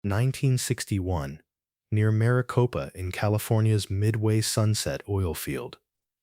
1961, near Maricopa in California's Midway-Sunset oil field.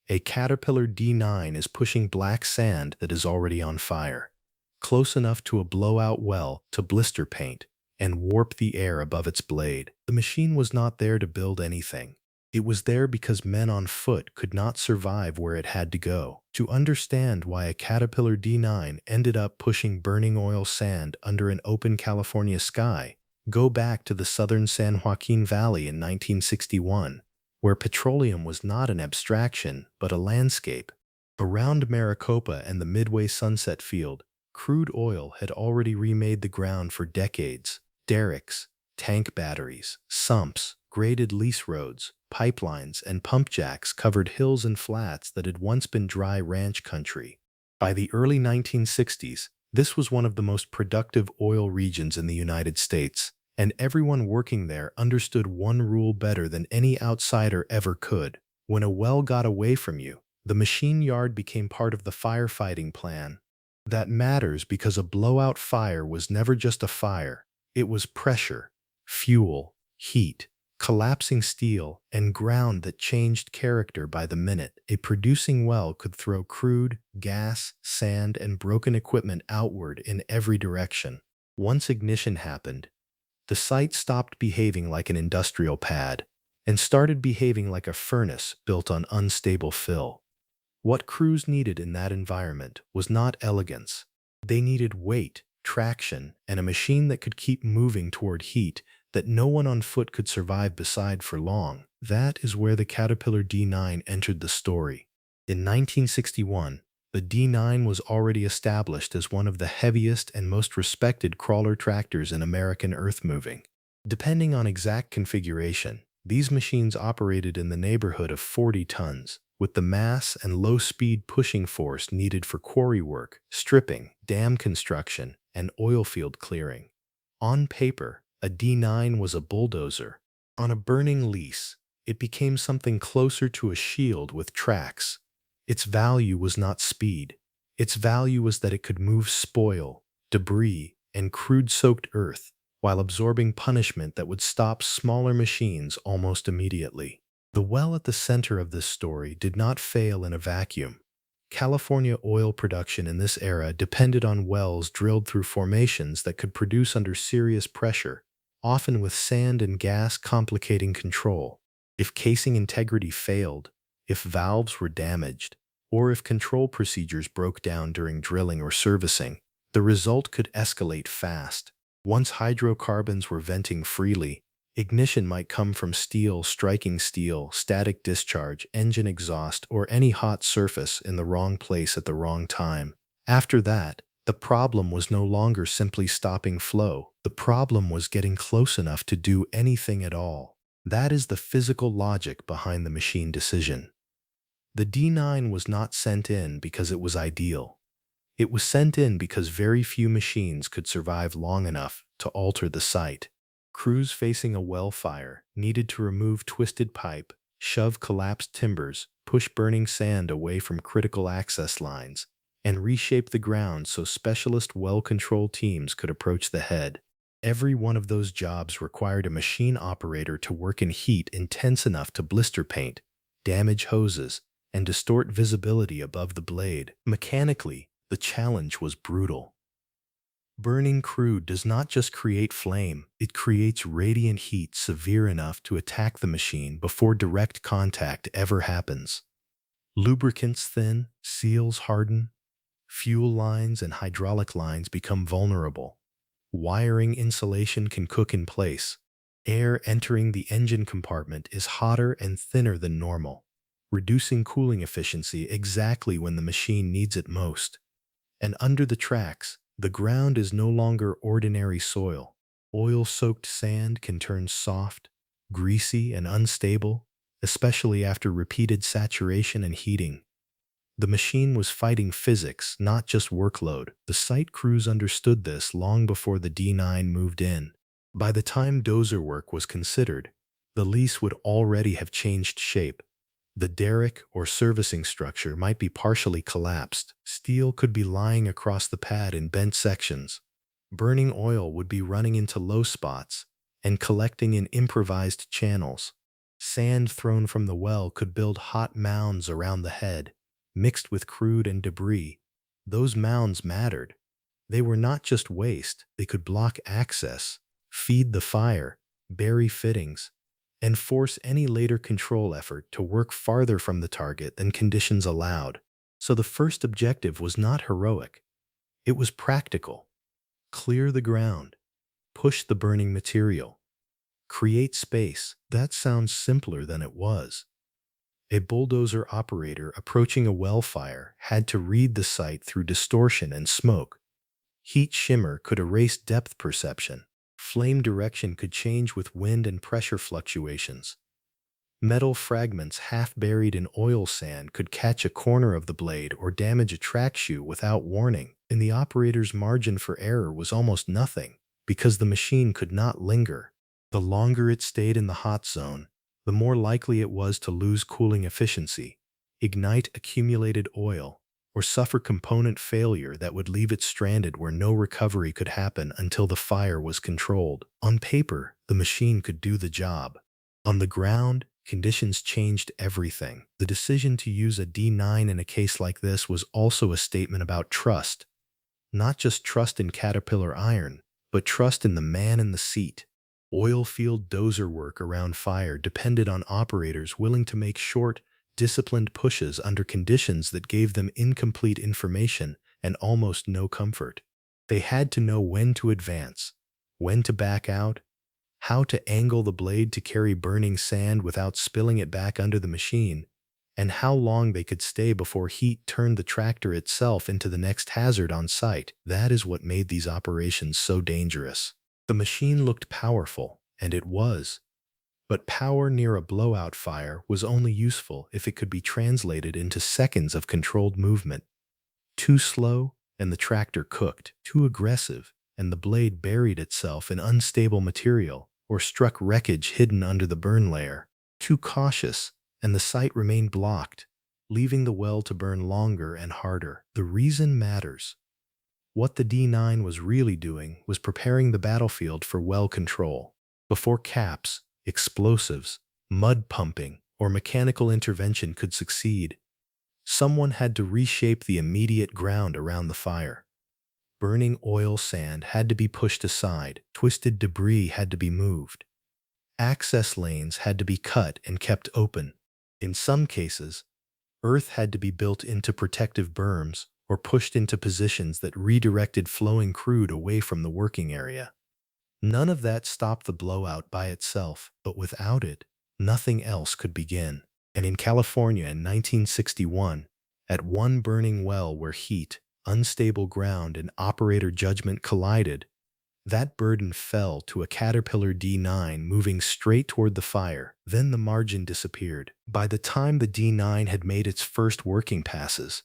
A Caterpillar D9 is pushing black sand that is already on fire, close enough to a blowout well to blister paint and warp the air above its blade. The machine was not there to build anything. It was there because men on foot could not survive where it had to go. To understand why a Caterpillar D9 ended up pushing burning oil sand under an open California sky, go back to the southern San Joaquin Valley in 1961, where petroleum was not an abstraction but a landscape. Around Maricopa and the Midway-Sunset field, crude oil had already remade the ground for decades. Derricks, tank batteries, sumps, graded lease roads, pipelines, and pump jacks covered hills and flats that had once been dry ranch country. By the early 1960s, this was one of the most productive oil regions in the United States, and everyone working there understood one rule better than any outsider ever could. When a well got away from you, the machine yard became part of the firefighting plan. That matters because a blowout fire was never just a fire. It was pressure, fuel, heat, collapsing steel, and ground that changed character by the minute. A producing well could throw crude, gas, sand, and broken equipment outward in every direction. Once ignition happened, the site stopped behaving like an industrial pad and started behaving like a furnace built on unstable fill. What crews needed in that environment was not elegance. They needed weight, traction, and a machine that could keep moving toward heat that no one on foot could survive beside for long. That is where the Caterpillar D9 entered the story. In 1961, the D9 was already established as one of the heaviest and most respected crawler tractors in American earthmoving. Depending on exact configuration, these machines operated in the neighborhood of 40 tons, with the mass and low-speed pushing force needed for quarry work, stripping, dam construction, and oil field clearing. On paper, a D9 was a bulldozer. On a burning lease, it became something closer to a shield with tracks. Its value was not speed. Its value was that it could move spoil, debris, and crude-soaked earth while absorbing punishment that would stop smaller machines almost immediately. The well at the center of this story did not fail in a vacuum. California oil production in this era depended on wells drilled through formations that could produce under serious pressure, often with sand and gas complicating control. If casing integrity failed, if valves were damaged, or if control procedures broke down during drilling or servicing, the result could escalate fast. Once hydrocarbons were venting freely, ignition might come from steel striking steel, static discharge, engine exhaust, or any hot surface in the wrong place at the wrong time. After that, the problem was no longer simply stopping flow. The problem was getting close enough to do anything at all. That is the physical logic behind the machine decision. The D9 was not sent in because it was ideal. It was sent in because very few machines could survive long enough to alter the site. Crews facing a well fire needed to remove twisted pipe, shove collapsed timbers, push burning sand away from critical access lines, and reshape the ground so specialist well control teams could approach the head. Every one of those jobs required a machine operator to work in heat intense enough to blister paint, damage hoses, and distort visibility above the blade. Mechanically, the challenge was brutal. Burning crude does not just create flame, it creates radiant heat severe enough to attack the machine before direct contact ever happens. Lubricants thin, seals harden, fuel lines and hydraulic lines become vulnerable. Wiring insulation can cook in place. Air entering the engine compartment is hotter and thinner than normal, reducing cooling efficiency exactly when the machine needs it most. And under the tracks, the ground is no longer ordinary soil. Oil-soaked sand can turn soft, greasy, and unstable, especially after repeated saturation and heating. The machine was fighting physics, not just workload. The site crews understood this long before the D9 moved in. By the time dozer work was considered, the lease would already have changed shape. The derrick or servicing structure might be partially collapsed. Steel could be lying across the pad in bent sections. Burning oil would be running into low spots, and collecting in improvised channels. Sand thrown from the well could build hot mounds around the head, mixed with crude and debris. Those mounds mattered. They were not just waste, they could block access, feed the fire, bury fittings, and force any later control effort to work farther from the target than conditions allowed. So the first objective was not heroic. It was practical. Clear the ground. Push the burning material. Create space. That sounds simpler than it was. A bulldozer operator approaching a well fire had to read the site through distortion and smoke. Heat shimmer could erase depth perception. Flame direction could change with wind and pressure fluctuations. Metal fragments half buried in oil sand could catch a corner of the blade or damage a track shoe without warning, and the operator's margin for error was almost nothing because the machine could not linger. The longer it stayed in the hot zone, the more likely it was to lose cooling efficiency, ignite accumulated oil, or suffer component failure that would leave it stranded where no recovery could happen until the fire was controlled. On paper, the machine could do the job. On the ground, conditions changed everything. The decision to use a D9 in a case like this was also a statement about trust. Not just trust in Caterpillar iron, but trust in the man in the seat. Oil field dozer work around fire depended on operators willing to make short, disciplined pushes under conditions that gave them incomplete information and almost no comfort. They had to know when to advance, when to back out, how to angle the blade to carry burning sand without spilling it back under the machine, and how long they could stay before heat turned the tractor itself into the next hazard on site. That is what made these operations so dangerous. The machine looked powerful, and it was. But power near a blowout fire was only useful if it could be translated into seconds of controlled movement. Too slow, and the tractor cooked. Too aggressive, and the blade buried itself in unstable material or struck wreckage hidden under the burn layer. Too cautious, and the site remained blocked, leaving the well to burn longer and harder. The reason matters. What the D9 was really doing was preparing the battlefield for well control. Before caps, explosives, mud pumping, or mechanical intervention could succeed, someone had to reshape the immediate ground around the fire. Burning oil sand had to be pushed aside, twisted debris had to be moved. Access lanes had to be cut and kept open. In some cases, earth had to be built into protective berms or pushed into positions that redirected flowing crude away from the working area. None of that stopped the blowout by itself, but without it, nothing else could begin. And in California in 1961, at one burning well where heat, unstable ground, and operator judgment collided, that burden fell to a Caterpillar D9 moving straight toward the fire. Then the margin disappeared. By the time the D9 had made its first working passes,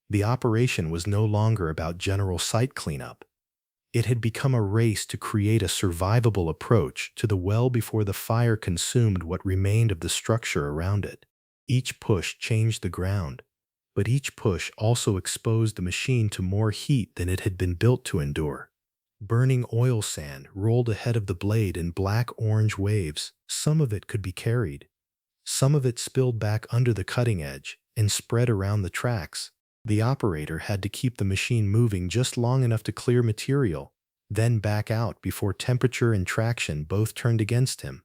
the operation was no longer about general site cleanup. It had become a race to create a survivable approach to the well before the fire consumed what remained of the structure around it. Each push changed the ground, but each push also exposed the machine to more heat than it had been built to endure. Burning oil sand rolled ahead of the blade in black-orange waves. Some of it could be carried. Some of it spilled back under the cutting edge and spread around the tracks. The operator had to keep the machine moving just long enough to clear material, then back out before temperature and traction both turned against him.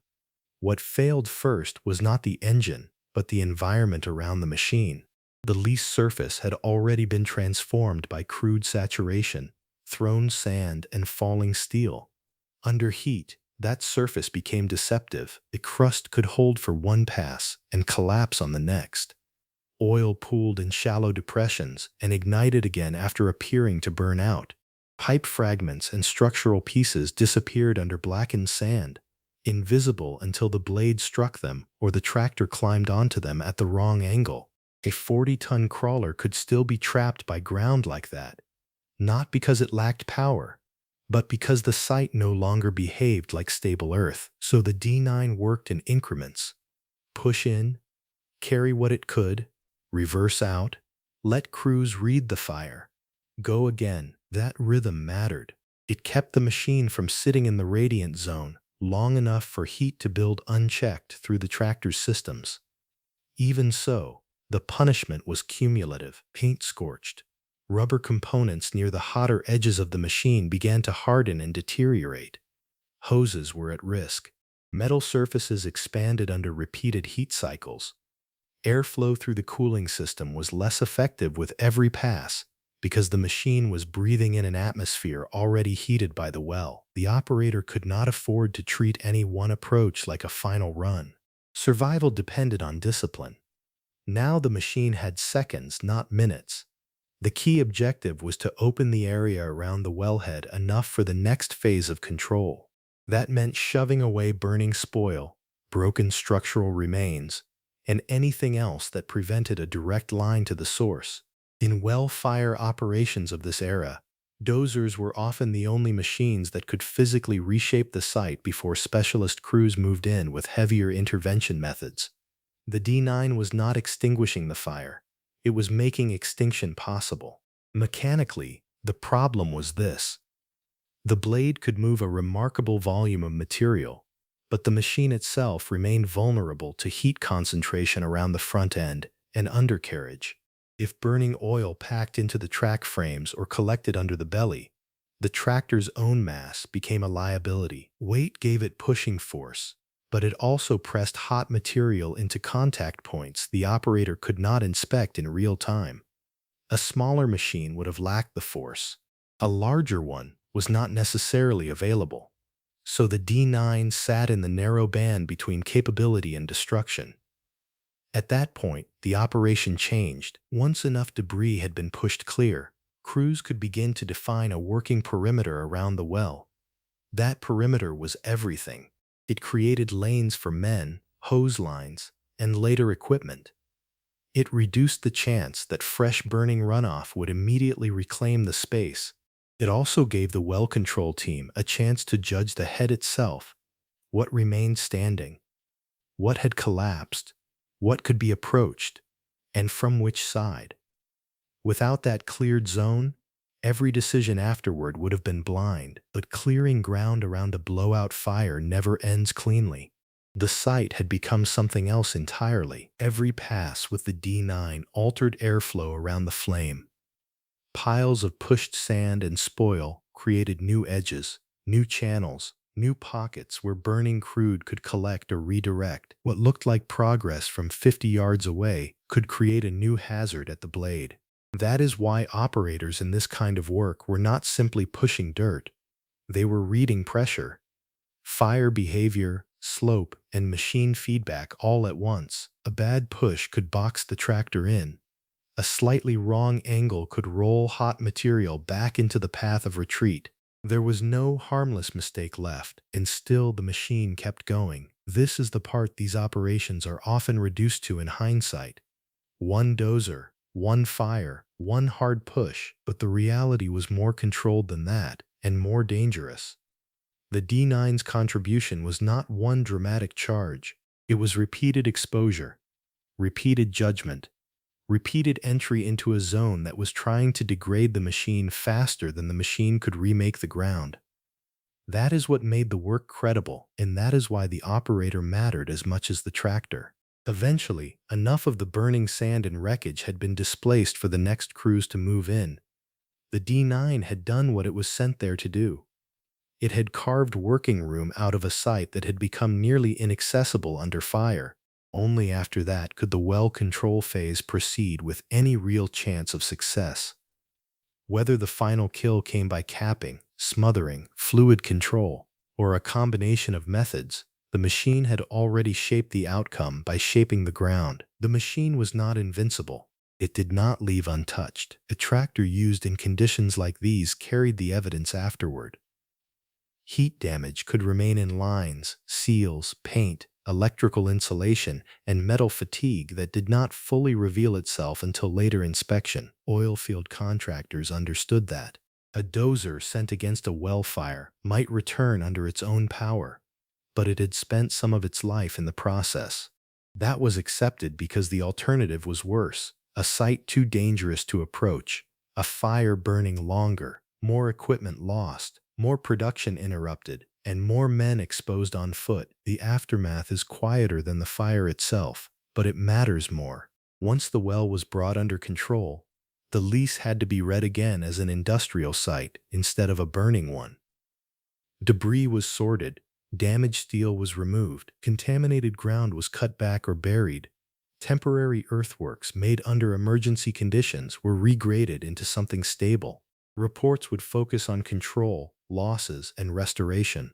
What failed first was not the engine, but the environment around the machine. The lease surface had already been transformed by crude saturation, thrown sand, and falling steel. Under heat, that surface became deceptive. The crust could hold for one pass and collapse on the next. Oil pooled in shallow depressions and ignited again after appearing to burn out. Pipe fragments and structural pieces disappeared under blackened sand, invisible until the blade struck them or the tractor climbed onto them at the wrong angle. A 40-ton crawler could still be trapped by ground like that, not because it lacked power, but because the site no longer behaved like stable earth. So the D9 worked in increments. Push in, carry what it could, reverse out, let crews read the fire, go again. That rhythm mattered. It kept the machine from sitting in the radiant zone, long enough for heat to build unchecked through the tractor's systems. Even so, the punishment was cumulative. Paint scorched. Rubber components near the hotter edges of the machine began to harden and deteriorate. Hoses were at risk. Metal surfaces expanded under repeated heat cycles. Airflow through the cooling system was less effective with every pass because the machine was breathing in an atmosphere already heated by the well. The operator could not afford to treat any one approach like a final run. Survival depended on discipline. Now the machine had seconds, not minutes. The key objective was to open the area around the wellhead enough for the next phase of control. That meant shoving away burning spoil, broken structural remains, and anything else that prevented a direct line to the source. In well fire operations of this era, dozers were often the only machines that could physically reshape the site before specialist crews moved in with heavier intervention methods. The D9 was not extinguishing the fire. It was making extinction possible. Mechanically, the problem was this. The blade could move a remarkable volume of material, but the machine itself remained vulnerable to heat concentration around the front end and undercarriage. If burning oil packed into the track frames or collected under the belly, the tractor's own mass became a liability. Weight gave it pushing force, but it also pressed hot material into contact points the operator could not inspect in real time. A smaller machine would have lacked the force. A larger one was not necessarily available. So the D9 sat in the narrow band between capability and destruction. At that point, the operation changed. Once enough debris had been pushed clear, crews could begin to define a working perimeter around the well. That perimeter was everything. It created lanes for men, hose lines, and later equipment. It reduced the chance that fresh burning runoff would immediately reclaim the space. It also gave the well control team a chance to judge the head itself. What remained standing? What had collapsed? What could be approached? And from which side? Without that cleared zone, every decision afterward would have been blind, but clearing ground around a blowout fire never ends cleanly. The site had become something else entirely. Every pass with the D9 altered airflow around the flame. Piles of pushed sand and spoil created new edges, new channels, new pockets where burning crude could collect or redirect. What looked like progress from 50 yards away could create a new hazard at the blade. That is why operators in this kind of work were not simply pushing dirt. They were reading pressure, fire behavior, slope, and machine feedback all at once. A bad push could box the tractor in. A slightly wrong angle could roll hot material back into the path of retreat. There was no harmless mistake left, and still the machine kept going. This is the part these operations are often reduced to in hindsight. One dozer, one fire, one hard push, but the reality was more controlled than that, and more dangerous. The D9's contribution was not one dramatic charge. It was repeated exposure, repeated judgment, repeated entry into a zone that was trying to degrade the machine faster than the machine could remake the ground. That is what made the work credible, and that is why the operator mattered as much as the tractor. Eventually, enough of the burning sand and wreckage had been displaced for the next crews to move in. The D9 had done what it was sent there to do. It had carved working room out of a site that had become nearly inaccessible under fire. Only after that could the well control phase proceed with any real chance of success. Whether the final kill came by capping, smothering, fluid control, or a combination of methods, the machine had already shaped the outcome by shaping the ground. The machine was not invincible. It did not leave untouched. A tractor used in conditions like these carried the evidence afterward. Heat damage could remain in lines, seals, paint, electrical insulation, and metal fatigue that did not fully reveal itself until later inspection. Oilfield contractors understood that. A dozer sent against a well fire might return under its own power, but it had spent some of its life in the process. That was accepted because the alternative was worse, a site too dangerous to approach, a fire burning longer, more equipment lost, more production interrupted, and more men exposed on foot. The aftermath is quieter than the fire itself, but it matters more. Once the well was brought under control, the lease had to be read again as an industrial site instead of a burning one. Debris was sorted, damaged steel was removed, contaminated ground was cut back or buried. Temporary earthworks made under emergency conditions were regraded into something stable. Reports would focus on control, losses, and restoration.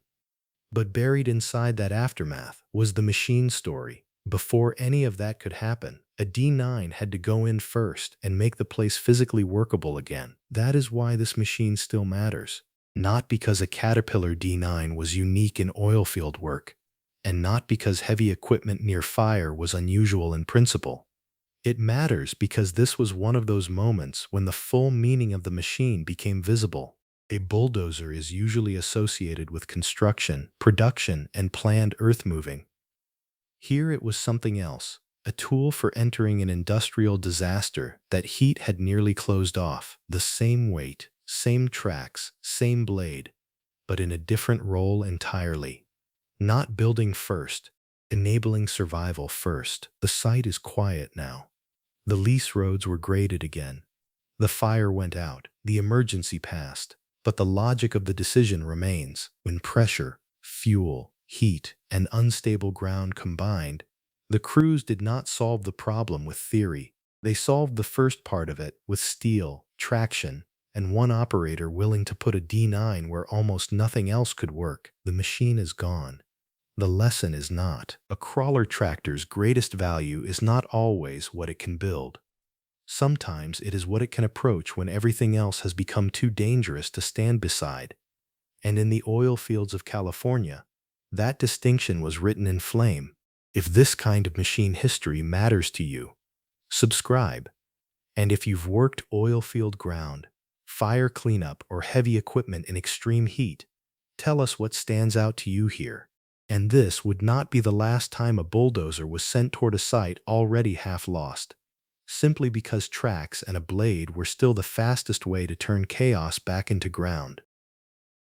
But buried inside that aftermath was the machine story. Before any of that could happen, a D9 had to go in first and make the place physically workable again. That is why this machine still matters. Not because a Caterpillar D9 was unique in oilfield work, and not because heavy equipment near fire was unusual in principle. It matters because this was one of those moments when the full meaning of the machine became visible. A bulldozer is usually associated with construction, production, and planned earth-moving. Here it was something else, a tool for entering an industrial disaster that heat had nearly closed off. The same weight, same tracks, same blade, but in a different role entirely. Not building first, enabling survival first. The site is quiet now. The lease roads were graded again. The fire went out, the emergency passed, but the logic of the decision remains. When pressure, fuel, heat, and unstable ground combined, the crews did not solve the problem with theory. They solved the first part of it with steel, traction, and one operator willing to put a D9 where almost nothing else could work. The machine is gone. The lesson is not. A crawler tractor's greatest value is not always what it can build. Sometimes it is what it can approach when everything else has become too dangerous to stand beside. And in the oil fields of California, that distinction was written in flame. If this kind of machine history matters to you, subscribe. And if you've worked oil field ground, fire cleanup, or heavy equipment in extreme heat, tell us what stands out to you here. And this would not be the last time a bulldozer was sent toward a site already half lost, simply because tracks and a blade were still the fastest way to turn chaos back into ground.